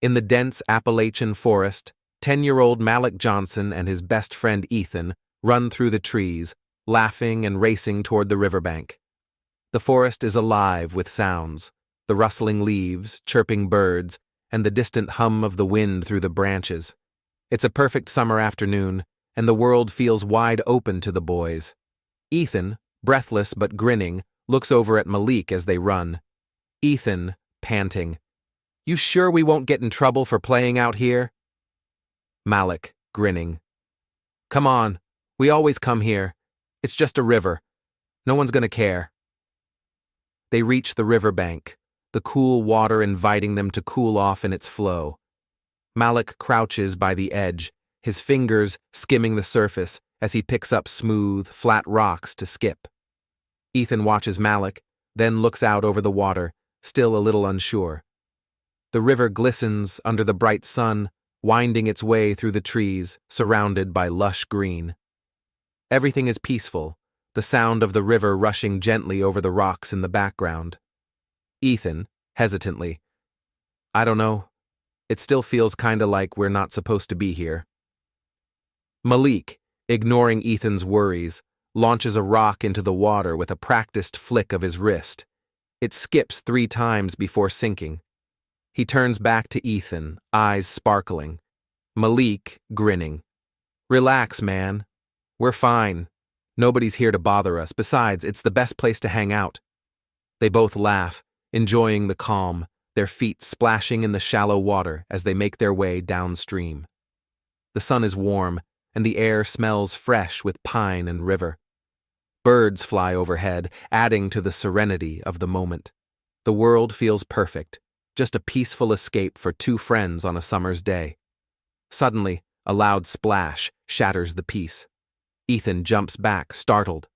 In the dense Appalachian forest, 10-year-old Malik Johnson and his best friend Ethan run through the trees, laughing and racing toward the riverbank. The forest is alive with sounds, the rustling leaves, chirping birds, and the distant hum of the wind through the branches. It's a perfect summer afternoon, and the world feels wide open to the boys. Ethan, breathless but grinning, looks over at Malik as they run. Ethan, panting, "You sure we won't get in trouble for playing out here?" Malik, grinning, "Come on, we always come here. It's just a river. No one's gonna care." They reach the riverbank, the cool water inviting them to cool off in its flow. Malik crouches by the edge, his fingers skimming the surface as he picks up smooth, flat rocks to skip. Ethan watches Malik, then looks out over the water, still a little unsure. The river glistens under the bright sun, winding its way through the trees, surrounded by lush green. Everything is peaceful, the sound of the river rushing gently over the rocks in the background. Ethan, hesitantly, "I don't know. It still feels kinda like we're not supposed to be here." Malik, ignoring Ethan's worries, launches a rock into the water with a practiced flick of his wrist. It skips 3 times before sinking. He turns back to Ethan, eyes sparkling. Malik, grinning. "Relax, man. We're fine. Nobody's here to bother us. Besides, it's the best place to hang out." They both laugh, enjoying the calm, their feet splashing in the shallow water as they make their way downstream. The sun is warm, and the air smells fresh with pine and river. Birds fly overhead, adding to the serenity of the moment. The world feels perfect, just a peaceful escape for 2 friends on a summer's day. Suddenly, a loud splash shatters the peace. Ethan jumps back, startled.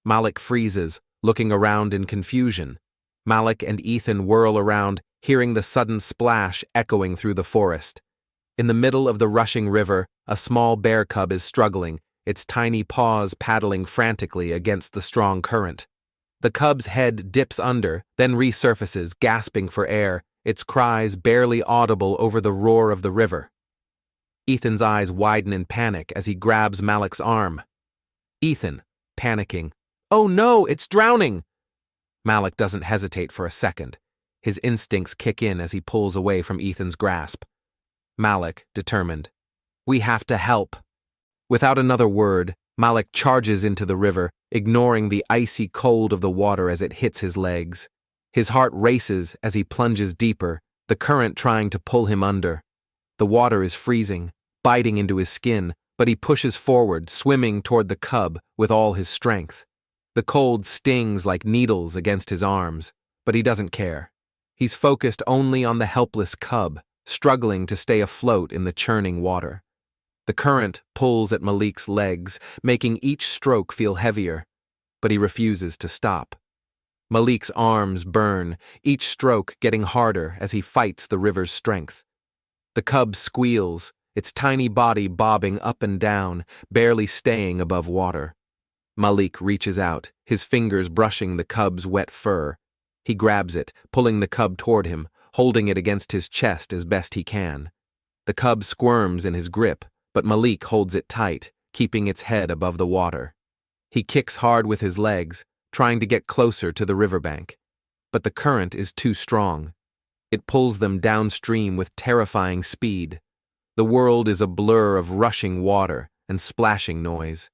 Malik freezes, looking around in confusion. Malik and Ethan whirl around, hearing the sudden splash echoing through the forest. In the middle of the rushing river, a small bear cub is struggling, its tiny paws paddling frantically against the strong current. The cub's head dips under, then resurfaces, gasping for air, its cries barely audible over the roar of the river. Ethan's eyes widen in panic as he grabs Malik's arm. Ethan, panicking, "Oh no, it's drowning!" Malik doesn't hesitate for a second. His instincts kick in as he pulls away from Ethan's grasp. Malik, determined, "We have to help." Without another word, Malik charges into the river, ignoring the icy cold of the water as it hits his legs. His heart races as he plunges deeper, the current trying to pull him under. The water is freezing, biting into his skin, but he pushes forward, swimming toward the cub with all his strength. The cold stings like needles against his arms, but he doesn't care. He's focused only on the helpless cub, struggling to stay afloat in the churning water. The current pulls at Malik's legs, making each stroke feel heavier, but he refuses to stop. Malik's arms burn, each stroke getting harder as he fights the river's strength. The cub squeals, its tiny body bobbing up and down, barely staying above water. Malik reaches out, his fingers brushing the cub's wet fur. He grabs it, pulling the cub toward him, holding it against his chest as best he can. The cub squirms in his grip, but Malik holds it tight, keeping its head above the water. He kicks hard with his legs, trying to get closer to the riverbank. But the current is too strong. It pulls them downstream with terrifying speed. The world is a blur of rushing water and splashing noise.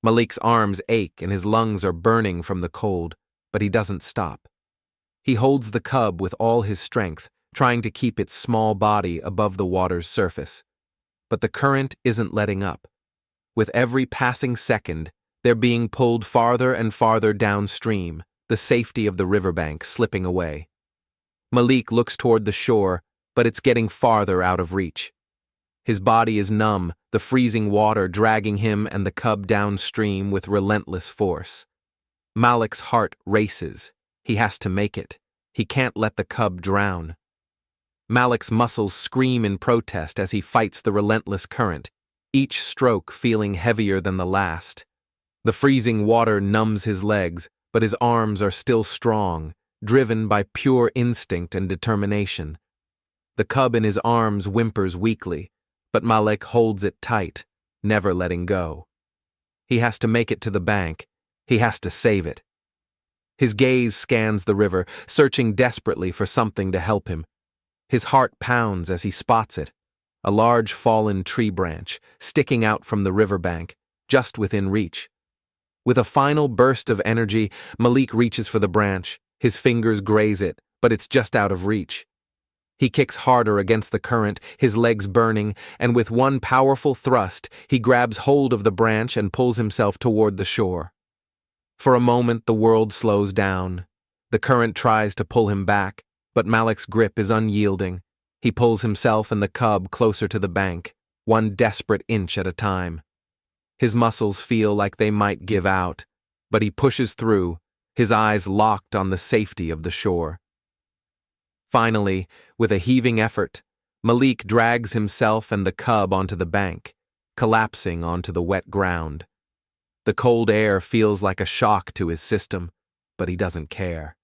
Malik's arms ache and his lungs are burning from the cold, but he doesn't stop. He holds the cub with all his strength, trying to keep its small body above the water's surface. But the current isn't letting up. With every passing second, they're being pulled farther and farther downstream, the safety of the riverbank slipping away. Malik looks toward the shore, but it's getting farther out of reach. His body is numb, the freezing water dragging him and the cub downstream with relentless force. Malik's heart races. He has to make it. He can't let the cub drown. Malik's muscles scream in protest as he fights the relentless current, each stroke feeling heavier than the last. The freezing water numbs his legs, but his arms are still strong, driven by pure instinct and determination. The cub in his arms whimpers weakly, but Malik holds it tight, never letting go. He has to make it to the bank. He has to save it. His gaze scans the river, searching desperately for something to help him. His heart pounds as he spots it, a large fallen tree branch sticking out from the riverbank, just within reach. With a final burst of energy, Malik reaches for the branch. His fingers graze it, but it's just out of reach. He kicks harder against the current, his legs burning, and with one powerful thrust, he grabs hold of the branch and pulls himself toward the shore. For a moment, the world slows down. The current tries to pull him back, but Malik's grip is unyielding. He pulls himself and the cub closer to the bank, one desperate inch at a time. His muscles feel like they might give out, but he pushes through, his eyes locked on the safety of the shore. Finally, with a heaving effort, Malik drags himself and the cub onto the bank, collapsing onto the wet ground. The cold air feels like a shock to his system, but he doesn't care.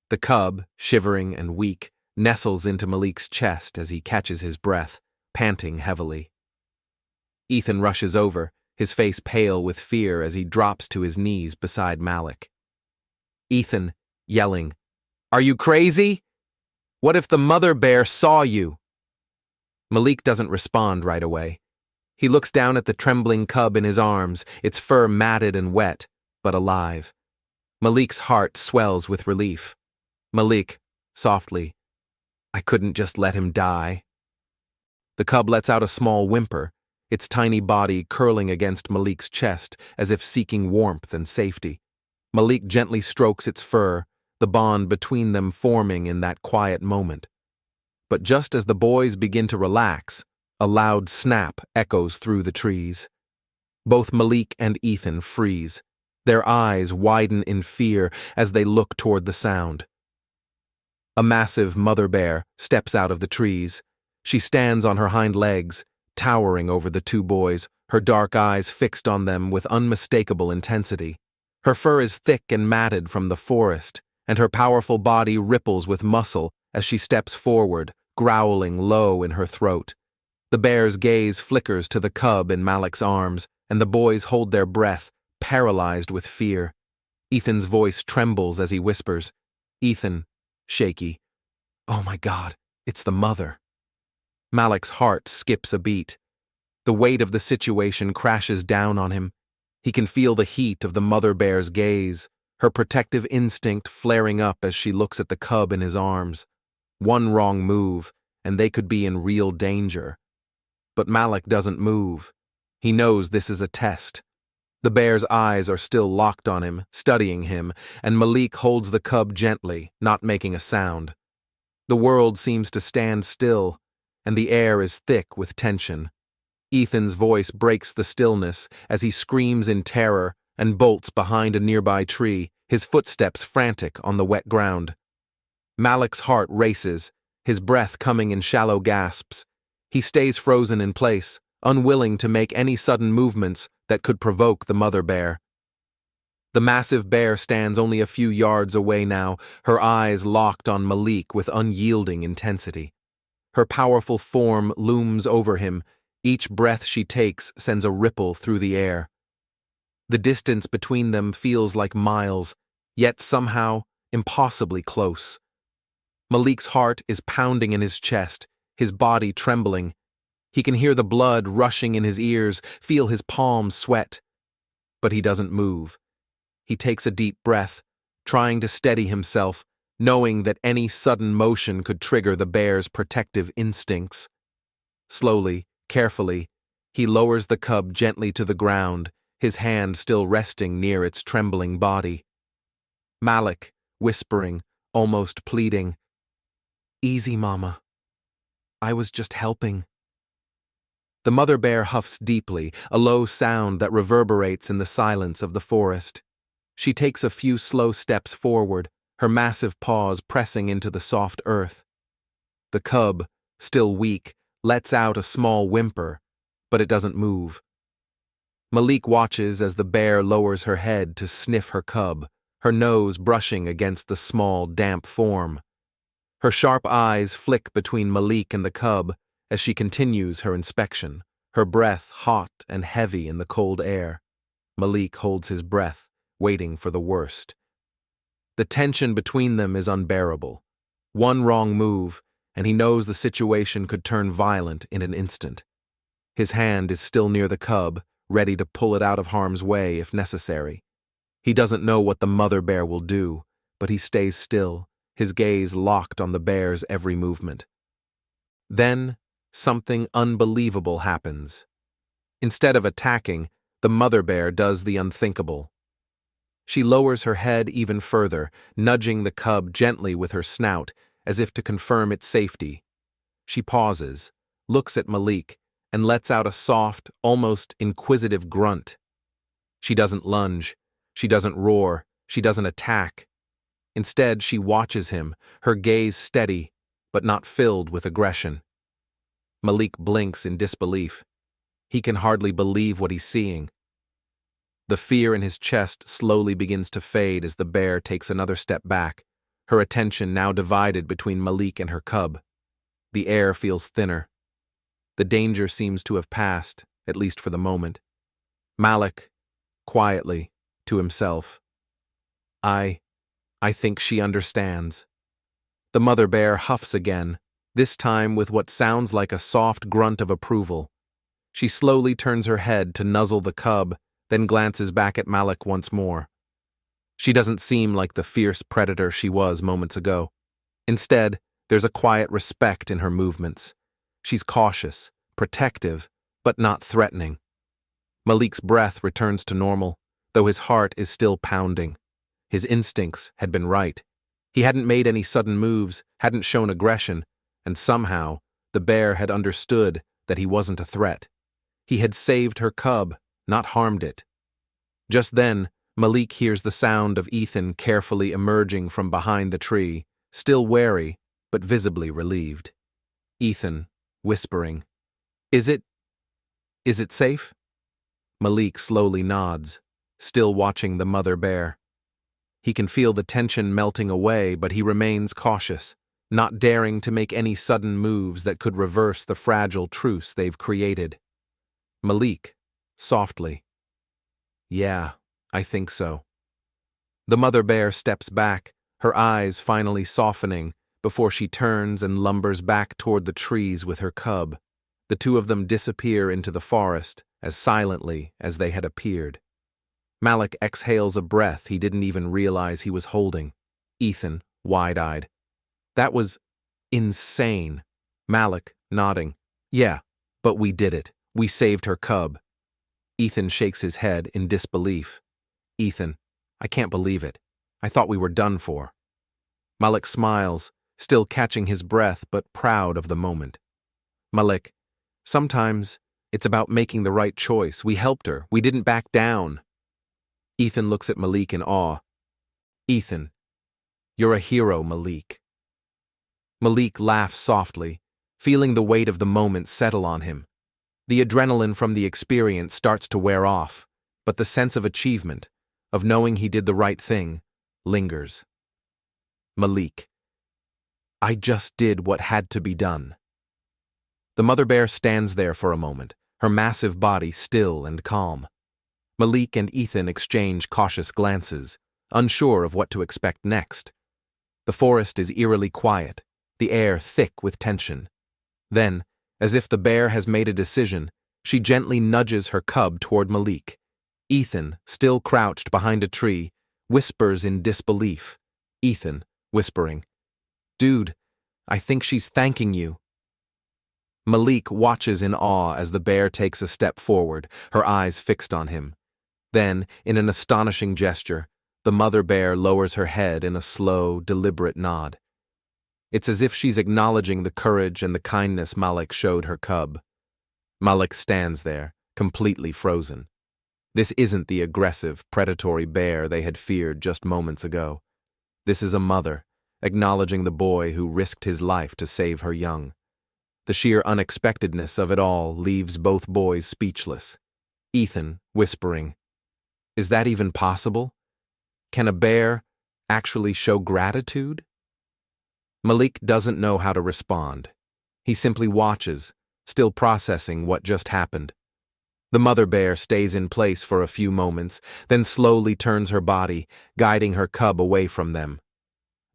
The cub, shivering and weak, nestles into Malik's chest as he catches his breath, panting heavily. Ethan rushes over, his face pale with fear as he drops to his knees beside Malik. Ethan, yelling, "Are you crazy? What if the mother bear saw you?" Malik doesn't respond right away. He looks down at the trembling cub in his arms, its fur matted and wet, but alive. Malik's heart swells with relief. Malik, softly, "I couldn't just let him die." The cub lets out a small whimper, its tiny body curling against Malik's chest as if seeking warmth and safety. Malik gently strokes its fur, the bond between them forming in that quiet moment. But just as the boys begin to relax, a loud snap echoes through the trees. Both Malik and Ethan freeze. Their eyes widen in fear as they look toward the sound. A massive mother bear steps out of the trees. She stands on her hind legs, towering over the two boys, her dark eyes fixed on them with unmistakable intensity. Her fur is thick and matted from the forest, and her powerful body ripples with muscle as she steps forward, growling low in her throat. The bear's gaze flickers to the cub in Malik's arms, and the boys hold their breath, paralyzed with fear. Ethan's voice trembles as he whispers, "Ethan," shaky, "Oh my God, it's the mother." Malik's heart skips a beat. The weight of the situation crashes down on him. He can feel the heat of the mother bear's gaze, her protective instinct flaring up as she looks at the cub in his arms. One wrong move, and they could be in real danger. But Malik doesn't move. He knows this is a test. The bear's eyes are still locked on him, studying him, and Malik holds the cub gently, not making a sound. The world seems to stand still, and the air is thick with tension. Ethan's voice breaks the stillness as he screams in terror and bolts behind a nearby tree, his footsteps frantic on the wet ground. Malik's heart races, his breath coming in shallow gasps. He stays frozen in place, unwilling to make any sudden movements that could provoke the mother bear. The massive bear stands only a few yards away now, her eyes locked on Malik with unyielding intensity. Her powerful form looms over him. Each breath she takes sends a ripple through the air. The distance between them feels like miles, yet somehow impossibly close. Malik's heart is pounding in his chest, his body trembling. He can hear the blood rushing in his ears, feel his palms sweat. But he doesn't move. He takes a deep breath, trying to steady himself, knowing that any sudden motion could trigger the bear's protective instincts. Slowly, carefully, he lowers the cub gently to the ground, his hand still resting near its trembling body. Malik, whispering, almost pleading, "Easy, Mama. I was just helping." The mother bear huffs deeply, a low sound that reverberates in the silence of the forest. She takes a few slow steps forward, her massive paws pressing into the soft earth. The cub, still weak, lets out a small whimper, but it doesn't move. Malik watches as the bear lowers her head to sniff her cub, her nose brushing against the small, damp form. Her sharp eyes flick between Malik and the cub as she continues her inspection, her breath hot and heavy in the cold air. Malik holds his breath, waiting for the worst. The tension between them is unbearable. One wrong move, and he knows the situation could turn violent in an instant. His hand is still near the cub, ready to pull it out of harm's way if necessary. He doesn't know what the mother bear will do, but he stays still, his gaze locked on the bear's every movement. Then, something unbelievable happens. Instead of attacking, the mother bear does the unthinkable. She lowers her head even further, nudging the cub gently with her snout, as if to confirm its safety. She pauses, looks at Malik, and lets out a soft, almost inquisitive grunt. She doesn't lunge, she doesn't roar, she doesn't attack. Instead, she watches him, her gaze steady, but not filled with aggression. Malik blinks in disbelief. He can hardly believe what he's seeing. The fear in his chest slowly begins to fade as the bear takes another step back, her attention now divided between Malik and her cub. The air feels thinner. The danger seems to have passed, at least for the moment. Malik, quietly, to himself. I think she understands. The mother bear huffs again, this time with what sounds like a soft grunt of approval. She slowly turns her head to nuzzle the cub, then glances back at Malik once more. She doesn't seem like the fierce predator she was moments ago. Instead, there's a quiet respect in her movements. She's cautious, protective, but not threatening. Malik's breath returns to normal, though his heart is still pounding. His instincts had been right. He hadn't made any sudden moves, hadn't shown aggression, and somehow, the bear had understood that he wasn't a threat. He had saved her cub, not harmed it. Just then, Malik hears the sound of Ethan carefully emerging from behind the tree, still wary, but visibly relieved. Ethan, whispering, Is it safe?" Malik slowly nods, still watching the mother bear. He can feel the tension melting away, but he remains cautious, not daring to make any sudden moves that could reverse the fragile truce they've created. Malik, softly, "Yeah, I think so." The mother bear steps back, her eyes finally softening, before she turns and lumbers back toward the trees with her cub. The two of them disappear into the forest as silently as they had appeared. Malik exhales a breath he didn't even realize he was holding. Ethan, wide-eyed. "That was insane." Malik, nodding. "Yeah, but we did it. We saved her cub." Ethan shakes his head in disbelief. "Ethan, I can't believe it. I thought we were done for." Malik smiles, still catching his breath but proud of the moment. "Malik, sometimes it's about making the right choice. We helped her. We didn't back down." Ethan looks at Malik in awe. "Ethan, you're a hero, Malik." Malik laughs softly, feeling the weight of the moment settle on him. The adrenaline from the experience starts to wear off, but the sense of achievement, of knowing he did the right thing, lingers. "Malik, I just did what had to be done." The mother bear stands there for a moment, her massive body still and calm. Malik and Ethan exchange cautious glances, unsure of what to expect next. The forest is eerily quiet, the air thick with tension. Then, as if the bear has made a decision, she gently nudges her cub toward Malik. Ethan, still crouched behind a tree, whispers in disbelief. Ethan, whispering, "Dude, I think she's thanking you." Malik watches in awe as the bear takes a step forward, her eyes fixed on him. Then, in an astonishing gesture, the mother bear lowers her head in a slow, deliberate nod. It's as if she's acknowledging the courage and the kindness Malik showed her cub. Malik stands there, completely frozen. This isn't the aggressive, predatory bear they had feared just moments ago. This is a mother, acknowledging the boy who risked his life to save her young. The sheer unexpectedness of it all leaves both boys speechless. Ethan, whispering, "Is that even possible? Can a bear actually show gratitude?" Malik doesn't know how to respond. He simply watches, still processing what just happened. The mother bear stays in place for a few moments, then slowly turns her body, guiding her cub away from them.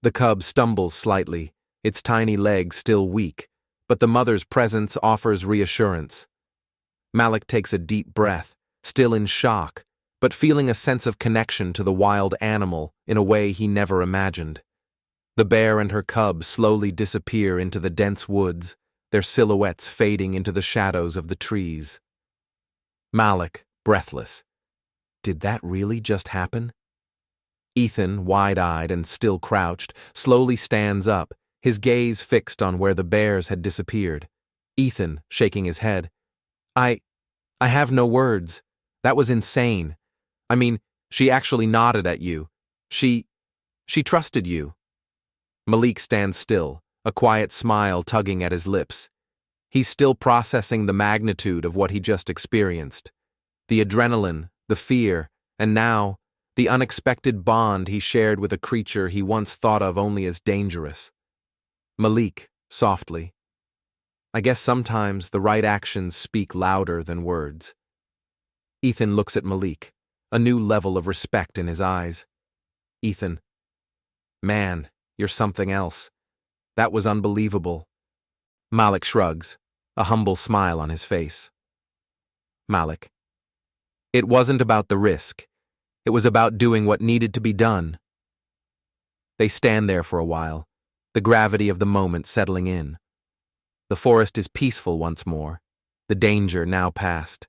The cub stumbles slightly, its tiny legs still weak, but the mother's presence offers reassurance. Malik takes a deep breath, still in shock, but feeling a sense of connection to the wild animal in a way he never imagined. The bear and her cub slowly disappear into the dense woods, their silhouettes fading into the shadows of the trees. Malik, breathless. Did that really just happen? Ethan, wide-eyed and still crouched, slowly stands up, his gaze fixed on where the bears had disappeared. Ethan, shaking his head. I have no words. That was insane. I mean, she actually nodded at you. She trusted you. Malik stands still, a quiet smile tugging at his lips. He's still processing the magnitude of what he just experienced. The adrenaline, the fear, and now, the unexpected bond he shared with a creature he once thought of only as dangerous. Malik, softly. I guess sometimes the right actions speak louder than words. Ethan looks at Malik, a new level of respect in his eyes. Ethan. Man, you're something else. That was unbelievable. Malik shrugs, a humble smile on his face. Malik. It wasn't about the risk. It was about doing what needed to be done. They stand there for a while, the gravity of the moment settling in. The forest is peaceful once more, the danger now past.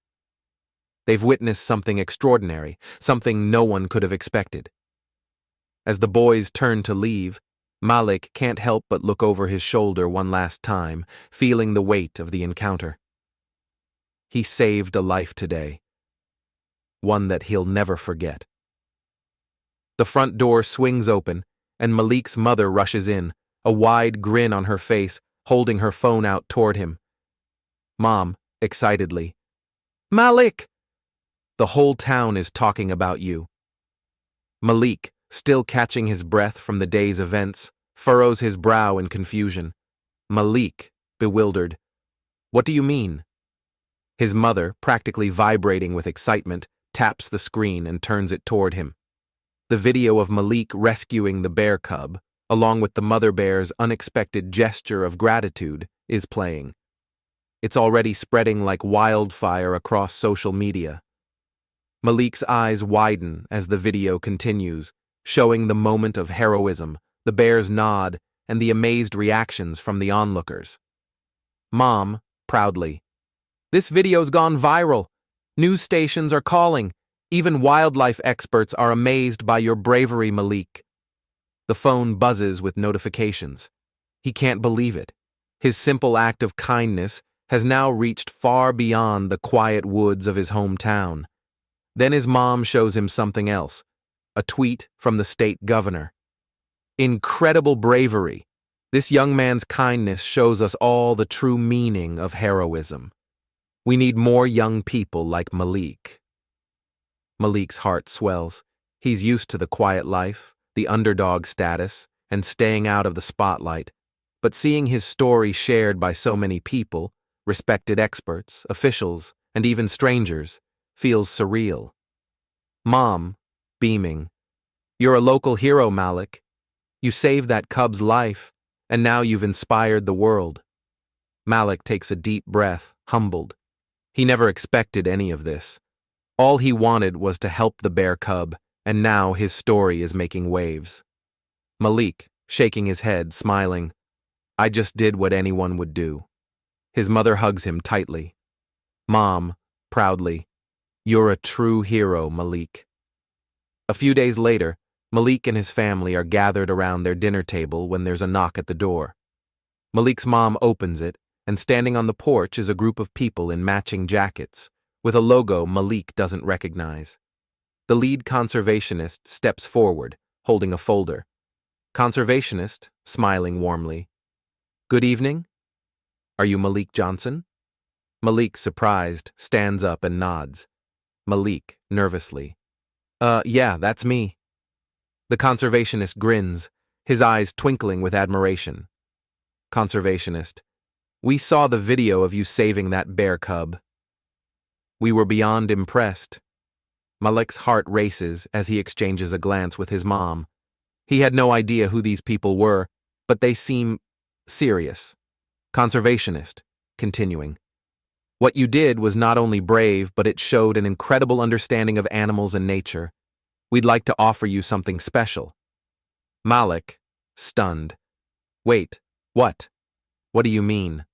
They've witnessed something extraordinary, something no one could have expected. As the boys turn to leave, Malik can't help but look over his shoulder one last time, feeling the weight of the encounter. He saved a life today, one that he'll never forget. The front door swings open, and Malik's mother rushes in, a wide grin on her face, holding her phone out toward him. Mom, excitedly. Malik! The whole town is talking about you. Malik, still catching his breath from the day's events, furrows his brow in confusion. Malik, bewildered. What do you mean? His mother, practically vibrating with excitement, taps the screen and turns it toward him. The video of Malik rescuing the bear cub, along with the mother bear's unexpected gesture of gratitude, is playing. It's already spreading like wildfire across social media. Malik's eyes widen as the video continues, showing the moment of heroism, the bear's nod, and the amazed reactions from the onlookers. Mom, proudly. This video's gone viral. News stations are calling. Even wildlife experts are amazed by your bravery, Malik. The phone buzzes with notifications. He can't believe it. His simple act of kindness has now reached far beyond the quiet woods of his hometown. Then his mom shows him something else, a tweet from the state governor. Incredible bravery. This young man's kindness shows us all the true meaning of heroism. We need more young people like Malik. Malik's heart swells. He's used to the quiet life, the underdog status, and staying out of the spotlight. But seeing his story shared by so many people, respected experts, officials, and even strangers, feels surreal. Mom, beaming. You're a local hero, Malik. You saved that cub's life, and now you've inspired the world. Malik takes a deep breath, humbled. He never expected any of this. All he wanted was to help the bear cub, and now his story is making waves. Malik, shaking his head, smiling. I just did what anyone would do. His mother hugs him tightly. Mom, proudly. You're a true hero, Malik. A few days later, Malik and his family are gathered around their dinner table when there's a knock at the door. Malik's mom opens it, and standing on the porch is a group of people in matching jackets, with a logo Malik doesn't recognize. The lead conservationist steps forward, holding a folder. Conservationist, smiling warmly. Good evening? Are you Malik Johnson? Malik, surprised, stands up and nods. Malik, nervously. Yeah, that's me. The conservationist grins, his eyes twinkling with admiration. Conservationist. We saw the video of you saving that bear cub. We were beyond impressed. Malik's heart races as he exchanges a glance with his mom. He had no idea who these people were, but they seem serious. Conservationist. Continuing. What you did was not only brave, but it showed an incredible understanding of animals and nature. We'd like to offer you something special. Malik, stunned. Wait, what? What do you mean?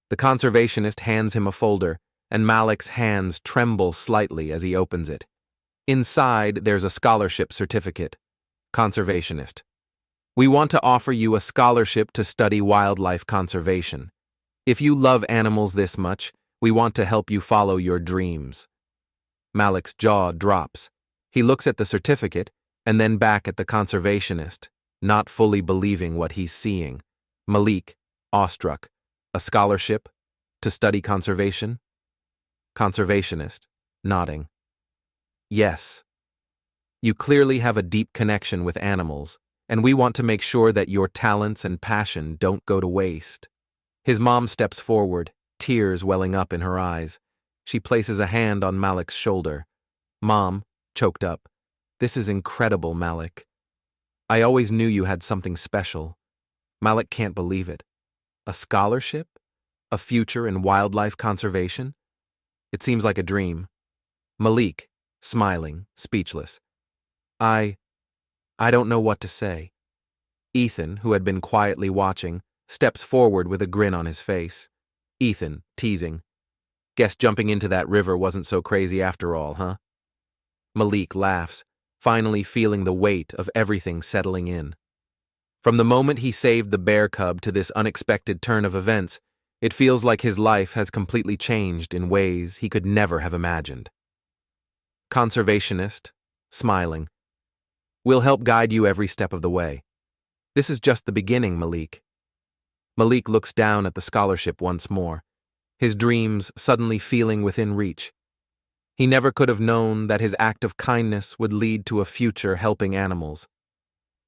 The conservationist hands him a folder, and Malik's hands tremble slightly as he opens it. Inside, there's a scholarship certificate. Conservationist. We want to offer you a scholarship to study wildlife conservation. If you love animals this much, we want to help you follow your dreams. Malik's jaw drops. He looks at the certificate and then back at the conservationist, not fully believing what he's seeing. Malik, awestruck. A scholarship to study conservation? Conservationist, nodding. Yes. You clearly have a deep connection with animals, and we want to make sure that your talents and passion don't go to waste. His mom steps forward, tears welling up in her eyes. She places a hand on Malik's shoulder. Mom, choked up. This is incredible, Malik. I always knew you had something special. Malik can't believe it. A scholarship? A future in wildlife conservation? It seems like a dream. Malik, smiling, speechless. I don't know what to say. Ethan, who had been quietly watching, steps forward with a grin on his face. Ethan, teasing. Guess jumping into that river wasn't so crazy after all, huh? Malik laughs, finally feeling the weight of everything settling in. From the moment he saved the bear cub to this unexpected turn of events, it feels like his life has completely changed in ways he could never have imagined. Conservationist, smiling. We'll help guide you every step of the way. This is just the beginning, Malik. Malik looks down at the scholarship once more, his dreams suddenly feeling within reach. He never could have known that his act of kindness would lead to a future helping animals.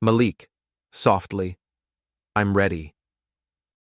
Malik, softly, I'm ready.